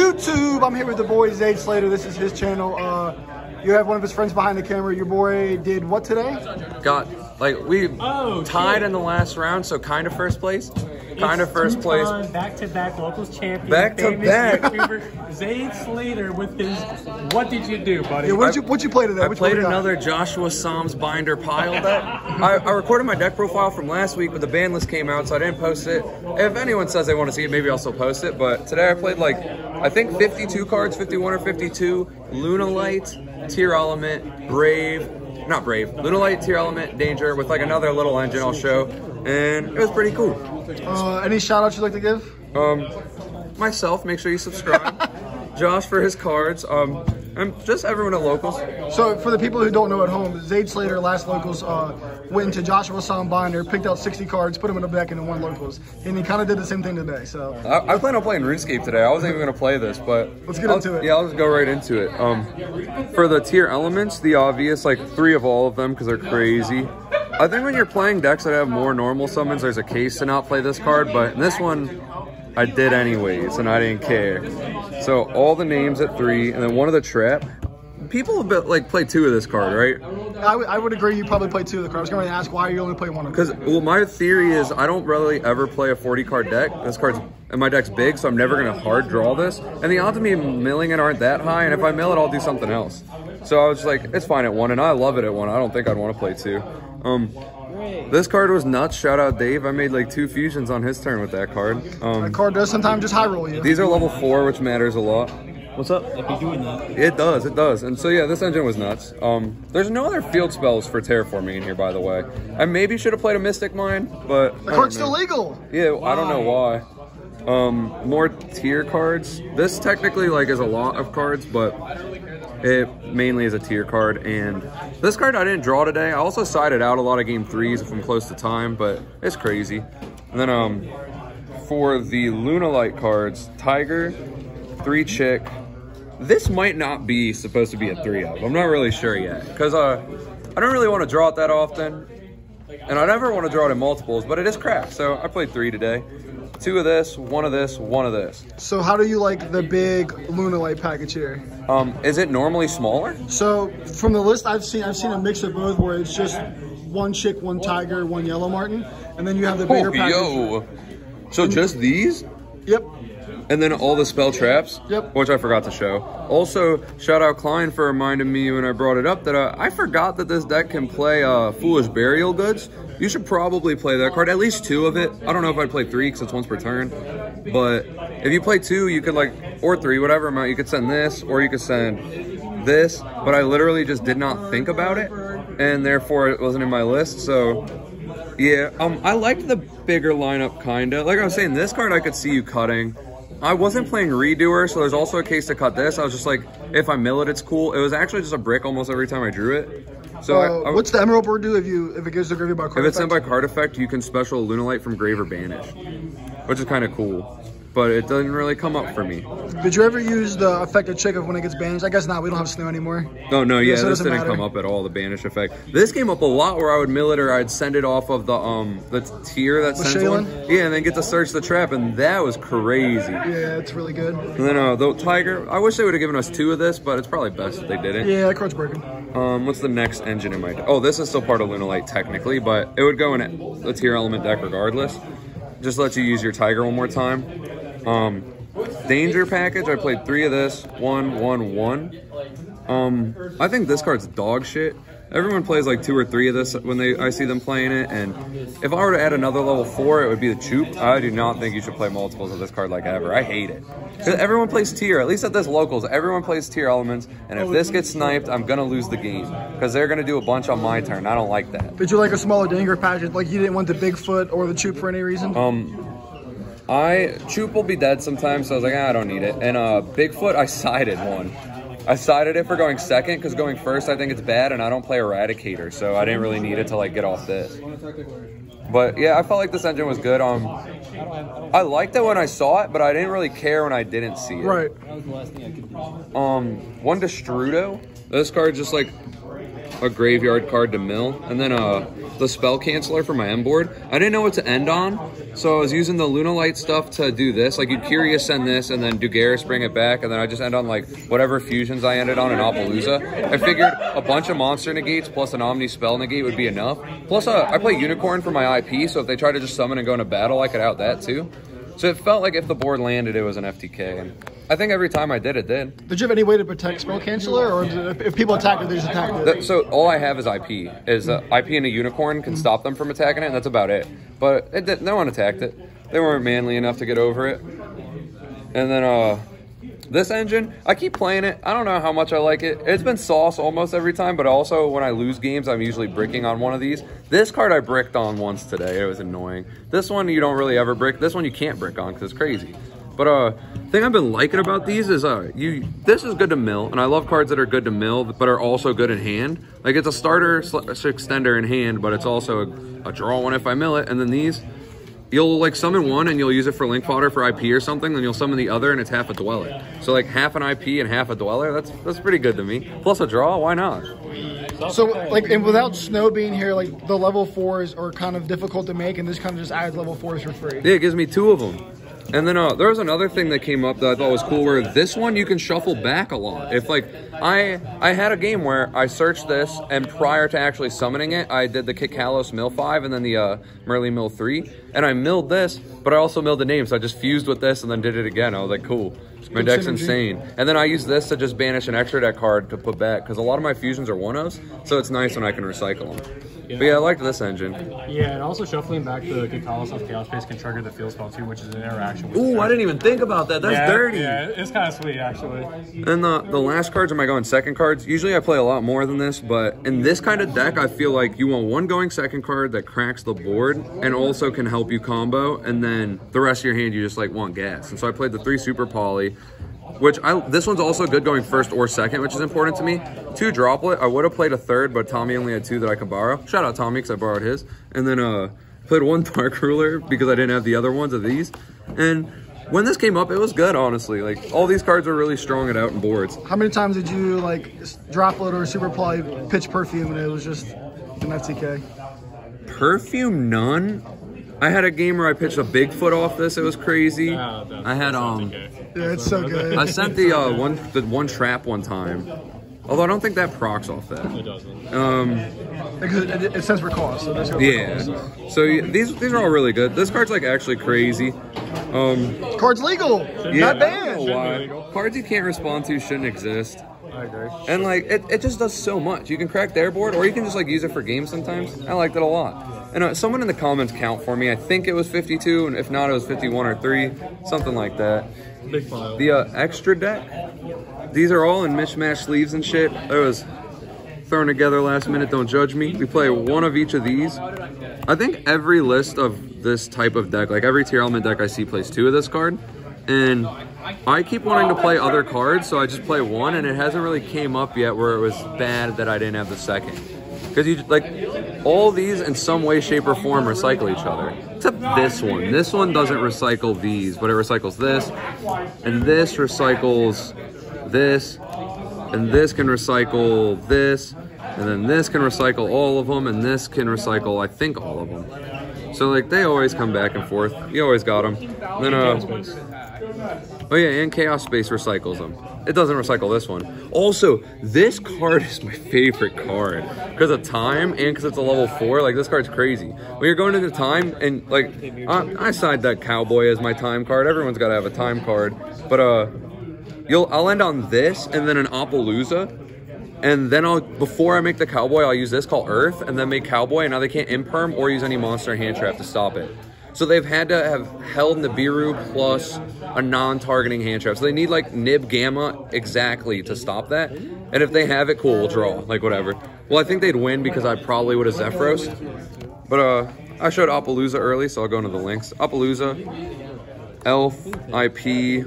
YouTube? I'm here with the boy Zayd Slater. This is his channel. You have one of his friends behind the camera. Your boy did what today? Got, like, we tied in the last round, so kind of first place. Kind of first place. Back-to-back locals champion. Back-to-back. YouTuber Zayd Slater with his. What did you do, buddy? Yeah, what'd you play today? I played another Joshua Psalms binder pile deck. I recorded my deck profile from last week, but the ban list came out, so I didn't post it. If anyone says they want to see it, maybe I'll still post it. But today I played like, I think 52 cards, 51 or 52. Lunalight, Tearalaments, Lunalight, Tearalaments, Danger, with like another little engine I'll show. And it was pretty cool. Any shout outs you'd like to give? Myself, make sure you subscribe. Josh for his cards. And just everyone at locals. So for the people who don't know at home, Zayd Slater last locals went into Joshua Psalm binder, picked out 60 cards, put them in a deck, and then won locals. And he kind of did the same thing today. So I plan on playing RuneScape today. I wasn't even going to play this, but let's get into it. Yeah, I'll just go right into it. For the Tearalaments, the obvious, like 3 of all of them because they're crazy. I think when you're playing decks that have more normal summons, there's a case to not play this card, but in this one, I did anyways, and I didn't care. So all the names at 3, and then one of the trap. People have been, like, played 2 of this card, right? I would agree you probably played 2 of the cards. I was going to ask why you only play 1 of them. Because, well, my theory is I don't really ever play a 40-card deck. This card's, and my deck's big, so I'm never going to hard draw this. And the odds of me milling it aren't that high, and if I mill it, I'll do something else. So I was like, it's fine at 1, and I love it at 1. I don't think I'd want to play 2. This card was nuts. Shout out Dave. I made like 2 fusions on his turn with that card. That card does sometimes just high roll you. These are level 4, which matters a lot. What's up? If you're doing that. It does, it does. And so yeah, this engine was nuts. There's no other field spells for terraforming in here, by the way. I maybe should have played a Mystic Mine, but the card's still legal. Yeah, why? I don't know why. More tier cards. This technically like is a lot of cards, but it mainly is a tier card. And this card I didn't draw today. I also sided out a lot of game 3s if I'm close to time, but it's crazy. And then for the Lunalight cards, Tiger, 3 Chick. This might not be supposed to be a 3 of. I'm not really sure yet. Because I don't really want to draw it that often. And I never want to draw it in multiples, but it is crap. So I played 3 today. 2 of this, 1 of this, 1 of this. So how do you like the big Lunalight package here? Is it normally smaller? So from the list I've seen a mix of both where it's just 1 Chick, 1 Tiger, 1 Yellow Martin. And then you have the bigger package. Yo. So just these? Yep. And then all the spell traps, yep, which I forgot to show. Also, shout out Klein for reminding me when I brought it up that I forgot that this deck can play Foolish Burial Goods. You should probably play that card, at least 2 of it. I don't know if I'd play 3 because it's once per turn. But if you play 2, you could like, or 3, whatever amount, you could send this, or you could send this. But I literally just did not think about it, and therefore it wasn't in my list, so... Yeah, I liked the bigger lineup, kinda. Like I was saying, this card I could see you cutting. I wasn't playing Redoer, so there's also a case to cut this. I was just like, if I mill it, it's cool. It was actually just a brick almost every time I drew it. So what's the Emerald Bird do if it goes to grave by card effect? If it's sent by card effect, you can special Lunalight from grave or banish, which is kind of cool. But it doesn't really come up for me. Did you ever use the effect of Chick of when it gets banished? I guess not. We don't have snow anymore. Oh, no, yeah, so this didn't come up at all, the banish effect. This came up a lot where I would mill it or I'd send it off of the tier that sends one. Yeah, and then get to search the trap, and that was crazy. Yeah, it's really good. And then the Tiger, I wish they would have given us 2 of this, but it's probably best if they didn't. Yeah, that card's broken. What's the next engine in my deck? Oh, this is still part of Lunalight technically, but it would go in the Tearalaments deck regardless. Just let you use your Tiger one more time. Danger package, I played 3 of this, 1, 1, 1. I think this card's dog shit. Everyone plays like 2 or 3 of this when I see them playing it, and if I were to add another level 4, it would be the Choop. I do not think you should play multiples of this card like ever. I hate it. Everyone plays tier, at least at this locals, everyone plays Tearalaments, and if this gets sniped, I'm gonna lose the game, because they're gonna do a bunch on my turn. I don't like that. Did you like a smaller Danger package, like you didn't want the Bigfoot or the Choop for any reason? Choop will be dead sometimes, so I was like, I don't need it. And Bigfoot, I sided one. I sided it for going second, because going first I think it's bad, and I don't play Eradicator, so I didn't really need it to like get off this. But yeah, I felt like this engine was good. I liked it when I saw it, but I didn't really care when I didn't see it. Right. That was the last thing I could do. One Destrudo. This card just like a graveyard card to mill, and then the spell canceller for my M board. I didn't know what to end on, so I was using the Lunalight stuff to do this. Like, you'd Curious send this, and then Dugaris bring it back, and then I just end on like whatever fusions I ended on in Appaloosa. I figured a bunch of monster negates plus an Omni spell negate would be enough. Plus, I play Unicorn for my IP, so if they try to just summon and go into battle, I could out that too. So it felt like if the board landed, it was an FTK, and I think every time I did, it did. Did you have any way to protect Spell Canceller, or if people attack it, they just attack it? So all I have is IP. IP and a Unicorn can stop them from attacking it, and that's about it. But no one attacked it. They weren't manly enough to get over it. And then this engine, I keep playing it. I don't know how much I like it. It's been sauce almost every time, but also when I lose games, I'm usually bricking on one of these. This card I bricked on once today. It was annoying. This one you don't really ever brick. This one you can't brick on because it's crazy. But thing I've been liking about these is this is good to mill, and I love cards that are good to mill but are also good in hand. Like, it's a starter extender in hand, but it's also a draw one if I mill it. And then these, you'll like summon one and you'll use it for link fodder for IP or something, then you'll summon the other and it's half a dweller. So like half an IP and half a dweller, that's pretty good to me. Plus a draw, why not? So like, and without Snow being here, like the level 4s are kind of difficult to make, and this kind of just adds level 4s for free. Yeah, it gives me 2 of them. And then there was another thing that came up that I thought was cool, where this one you can shuffle back a lot. If like I had a game where I searched this, and prior to actually summoning it, I did the Kikalos mill 5 and then the Merly mill 3, and I milled this, but I also milled the name, so I just fused with this and then did it again. I was like, cool. My deck's insane. And then I use this to just banish an extra deck card to put back, because a lot of my fusions are 1-ofs, so it's nice when I can recycle them. Yeah. But yeah, I like this engine. Yeah, and also shuffling back the Kikalos of Chaos Space can trigger the field spell too, which is an interaction with Ooh, I didn't even think about that. That's dirty. Yeah, it's kind of sweet, actually. And the last cards, am I going second cards? Usually I play a lot more than this, but in this kind of deck, I feel like you want one going second card that cracks the board and also can help you combo, and then the rest of your hand you just like want gas. And so I played the 3 Super Poly, which this one's also good going first or second, which is important to me. 2 Droplet, I would have played a third, but Tommy only had 2 that I could borrow. Shout out Tommy, because I borrowed his. And then played 1 Dark Ruler because I didn't have the other ones of these. And when this came up, it was good, honestly. Like, all these cards were really strong and out in boards. How many times did you like Droplet or Super Poly pitch Perfume and it was just an FTK? Perfume, none. I had a game where I pitched a Bigfoot off this. It was crazy. I had yeah, it's so good. I sent the one trap one time. Although I don't think that procs off that. It doesn't. Because it stands for cost. So that's yeah. So these are all really good. This card's like actually crazy. Card's legal. Yeah, Not I banned. don't know why. Cards you can't respond to shouldn't exist. I agree. And like it just does so much. You can crack their board, or you can just like use it for games sometimes. I liked it a lot. And someone in the comments count for me. I think it was 52, and if not, it was 51 or 3, something like that. Big pile. The extra deck, these are all in mismatched sleeves and shit. It was thrown together last minute, don't judge me. We play 1 of each of these. I think every list of this type of deck, like every Tearalaments deck I see plays 2 of this card. And I keep wanting to play other cards, so I just play 1, and it hasn't really came up yet where it was bad that I didn't have the second. Because you like all these in some way, shape, or form recycle each other. Except this one. This one doesn't recycle these, but it recycles this. And this recycles this. And this can recycle this. And then this can recycle all of them. And this can recycle, I think, all of them. So like they always come back and forth. You always got them. And then oh yeah, and Chaos Space recycles them. It doesn't recycle this one. Also, this card is my favorite card because of time and because it's a level 4. Like, this card's crazy. When you're going into time, and like, I side that Cowboy as my time card. Everyone's got to have a time card. But I'll end on this and then an Appaloosa. And then before I make the Cowboy, I'll use this called Earth and then make Cowboy. And now they can't imperm or use any monster hand trap to stop it. So they've had to have held Nibiru plus a non-targeting hand trap. So they need like Nib Gamma exactly to stop that. And if they have it, cool, we'll draw, like whatever. Well, I think they'd win because I probably would have Zephyros. But I showed Appaloosa early, so I'll go into the links. Appaloosa, Elf, IP.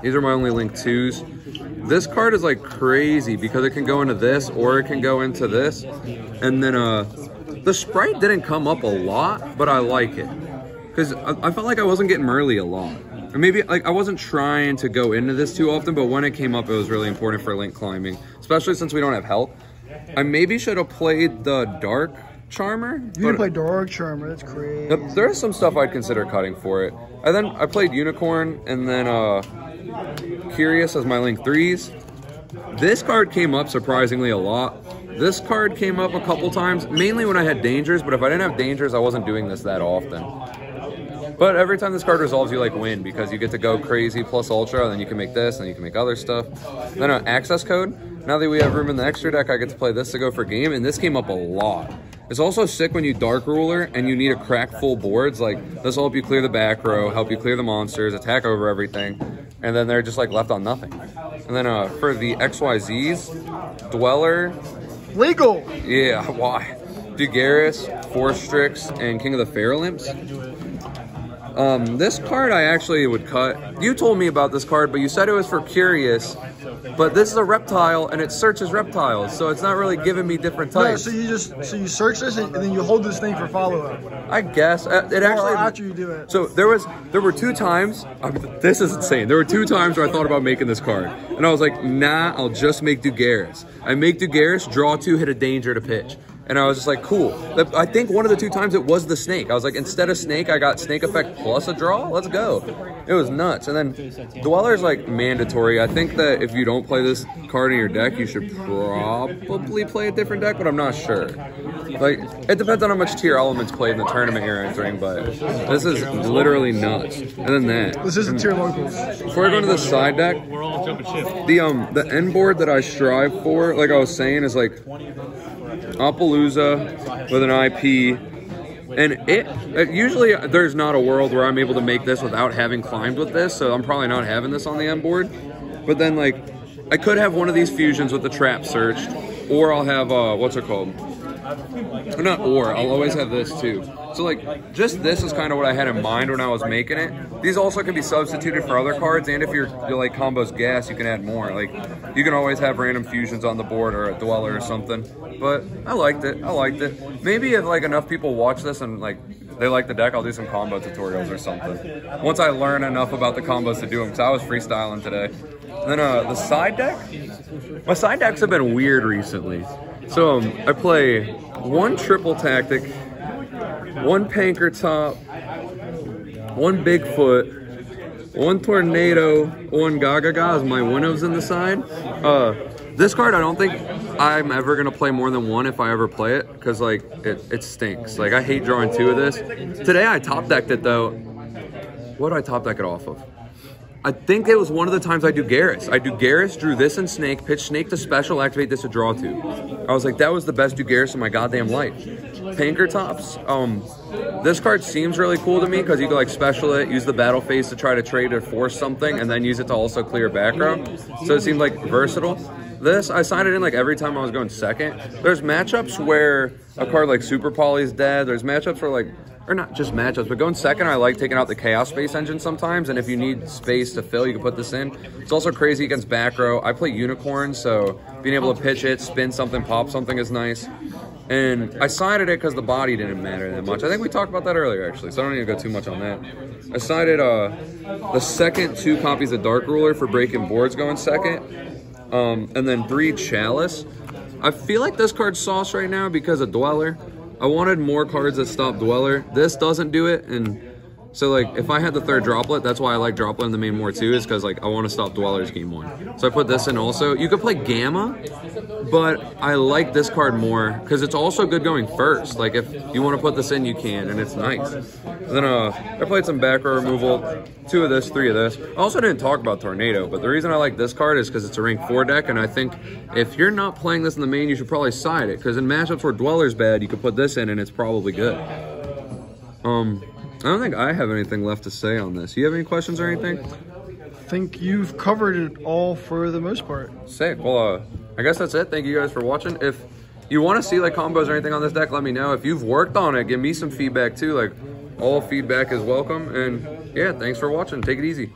These are my only link 2s. This card is like crazy because it can go into this or it can go into this. And then the sprite didn't come up a lot, but I like it. Because I felt like I wasn't getting Merly a lot. Or maybe like I wasn't trying to go into this too often, but when it came up, it was really important for link climbing. Especially since we don't have health. I maybe should have played the Dark Charmer. You can play Dark Charmer, that's crazy. There's some stuff I'd consider cutting for it. And then I played Unicorn and then Curious as my Link 3s. This card came up surprisingly a lot. This card came up a couple times, mainly when I had Dangers, but if I didn't have Dangers, I wasn't doing this that often. But every time this card resolves, you like win because you get to go crazy plus Ultra, and then you can make this, and then you can make other stuff. Then Access Code. Now that we have room in the extra deck, I get to play this to go for game, and this came up a lot. It's also sick when you Dark Ruler and you need to crack full boards. Like, this will help you clear the back row, help you clear the monsters, attack over everything, and then they're just like left on nothing. And then for the XYZs, Dweller. Legal! Yeah, why? Dugaris, Forstrix, and King of the Tearalaments. This card I actually would cut. You told me about this card, but you said it was for Curious. But this is a reptile, and it searches reptiles, so it's not really giving me different types. No, so you search this, and then you hold this thing for follow-up. I guess. It actually... Or after you do it. So there were 2 times... this is insane. There were 2 times where I thought about making this card. And I was like, nah, I'll just make Dugaris. I make Dugaris, draw 2, hit a Danger to pitch. And I was just like, cool. I think one of the 2 times it was the Snake. I was like, instead of Snake, I got Snake Effect plus a draw. Let's go. It was nuts. And then Dweller's like mandatory. I think that if you don't play this card in your deck, you should probably play a different deck, but I'm not sure. Like, it depends on how much Tearalaments played in the tournament you're entering, but this is literally nuts. And then that. This isn't Tier Locals. Before I go into the side deck, the end board that I strive for, like I was saying, is like Appaloosa with an IP, and usually there's not a world where I'm able to make this without having climbed with this, so I'm probably not having this on the end board. But then, like, I could have one of these fusions with the trap searched, or I'll have what's it called? I'll always have this too. So like, just this is kind of what I had in mind when I was making it. These also can be substituted for other cards, and if you're like combos gas, you can add more. Like, you can always have random fusions on the board or a Dweller or something. But I liked it. Maybe if like enough people watch this and like they like the deck, I'll do some combo tutorials or something. Once I learn enough about the combos to do them, because I was freestyling today. And then the side deck? My side decks have been weird recently. So I play 1 Triple Tactic, 1 Panker-Top, 1 Bigfoot, 1 Tornado, 1 Gaga as my Winnows in the side. This card, I don't think I'm ever going to play more than 1 if I ever play it, because like it stinks. Like, I hate drawing 2 of this. Today I top decked it though. What did I top deck it off of? I think it was one of the times I do Garrus. I do Garrus, drew this and Snake, pitch Snake to special, activate this to draw 2. I was like, that was the best do Garrus in my goddamn life. Panker-Tops. This card seems really cool to me because you can like special it, use the battle phase to try to trade or force something, and then use it to also clear background. So it seemed like versatile. This, I signed it in like every time I was going second. There's matchups where a card like Super Poly is dead. There's matchups where like, or not just matchups, but going second, I like taking out the Chaos Space Engine sometimes, and if you need space to fill, you can put this in. It's also crazy against back row. I play Unicorn, so being able to pitch it, spin something, pop something is nice. And I sided it because the body didn't matter that much. I think we talked about that earlier, actually, so I don't need to go too much on that. I sided the second 2 copies of Dark Ruler for breaking boards going second, and then 3 Chalice. I feel like this card's sauce right now because of Dweller. I wanted more cards that stop Dweller. This doesn't do it, and so like if I had the 3rd Droplet, that's why I like Droplet in the main more too, is because like I want to stop Dwellers game 1. So I put this in also. You could play Gamma, but I like this card more because it's also good going first. Like if you want to put this in, you can, and it's nice. And then I played some back row removal, 2 of this, 3 of this. I also didn't talk about Tornado, but the reason I like this card is because it's a rank 4 deck, and I think if you're not playing this in the main, you should probably side it, because in matchups where Dweller's bad, you could put this in and it's probably good. I don't think I have anything left to say on this. You have any questions or anything? I think you've covered it all for the most part. Sick. Well, I guess that's it. Thank you guys for watching. If you want to see like combos or anything on this deck, let me know. If you've worked on it, give me some feedback too. Like, all feedback is welcome. And yeah, thanks for watching. Take it easy.